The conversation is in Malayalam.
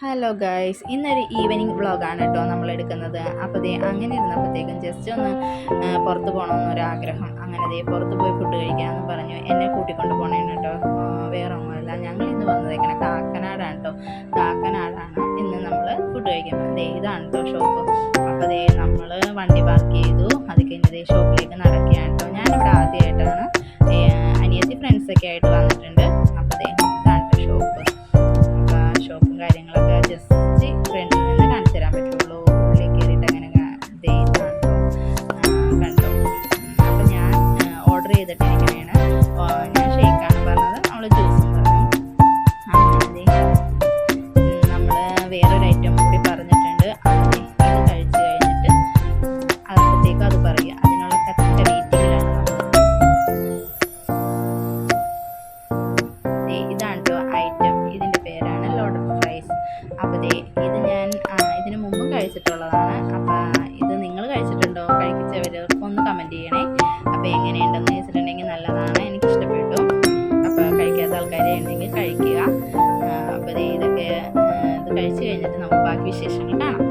ഹലോ ഗൈസ്, ഇന്നൊരു ഈവനിങ് വ്ളോഗാണ് കേട്ടോ നമ്മൾ എടുക്കുന്നത്. അപ്പോൾ അങ്ങനെ ഇരുന്നപ്പോഴത്തേക്കും ജസ്റ്റ് ഒന്ന് പുറത്ത് പോകണമെന്നൊരാഗ്രഹം. അങ്ങനെ പുറത്ത് പോയി ഫുഡ് കഴിക്കാമെന്ന് പറഞ്ഞു. എന്നെ കൂട്ടിക്കൊണ്ട് പോകണേന് കേട്ടോ. വേറെ ഒന്നുമല്ല, ഞങ്ങൾ ഇന്ന് വന്നതേക്കണ കാക്കനാടാണ് കേട്ടോ. കാക്കനാടാണ് ഇന്ന് നമ്മൾ ഫുഡ് കഴിക്കുന്നത്. ഇതാണ് കേട്ടോ ഷോപ്പ്. അപ്പോൾ നമ്മൾ വണ്ടി പാർക്ക് ചെയ്തു. അത് കഴിഞ്ഞ് ഷോപ്പിലേക്ക് നടക്കുകയാണ് കേട്ടോ. ഞാനിവിടെ ആദ്യമായിട്ടാണ്, അനിയത്തി ഫ്രണ്ട്സൊക്കെ ആയിട്ട് വന്നിട്ടുണ്ട്. അപ്പോൾ ഇതാണ് ഷോപ്പ്. ഷോപ്പും കാര്യങ്ങളൊക്കെ ജസ്റ്റ് ഫ്രണ്ടിൽ നിന്ന് കാണിച്ചു തരാൻ പറ്റുള്ളൂ. ഉള്ളിൽ കയറിയിട്ട് അങ്ങനെ കണ്ടോ. അപ്പം ഞാൻ ഓർഡർ ചെയ്തിട്ടിരിക്കുകയാണ്. ഞാൻ ഷേക്കാണ് പറഞ്ഞത്, നമ്മൾ ജ്യൂസും പറഞ്ഞു. അങ്ങനെ നമ്മൾ വേറൊരു ഐറ്റം കൂടി പറഞ്ഞിട്ടുണ്ട്. ഇത് കഴിച്ച് കഴിഞ്ഞിട്ട് അപ്പോഴത്തേക്കും അത് പറയുക. അതിനുള്ള കറക്റ്റ് വെയിറ്റിങ്ങിലാണ് നമ്മൾ. ഇതാണ് കേട്ടോ ഐറ്റം. ഇതിൻ്റെ പേരാണ് ലോഡഡ് ഫ്രൈസ്. അപ്പോൾ ഇത് ഞാൻ ഇതിന് മുമ്പ് കഴിച്ചിട്ടുള്ളതാണ്. അപ്പോൾ ഇത് നിങ്ങൾ കഴിച്ചിട്ടുണ്ടോ? കഴിച്ചവർ ഒന്ന് കമൻറ്റ് ചെയ്യണേ. അപ്പോൾ എങ്ങനെയുണ്ടെന്ന് വെച്ചിട്ടുണ്ടെങ്കിൽ നല്ലതാണ്, എനിക്കിഷ്ടപ്പെട്ടു. അപ്പോൾ കഴിക്കാത്ത ആൾക്കാരെ ഉണ്ടെങ്കിൽ കഴിക്കുക. അപ്പോൾ ഇതൊക്കെ ഇത് കഴിച്ച് കഴിഞ്ഞിട്ട് നമുക്ക് ബാക്കി വിശേഷങ്ങൾ കാണാം.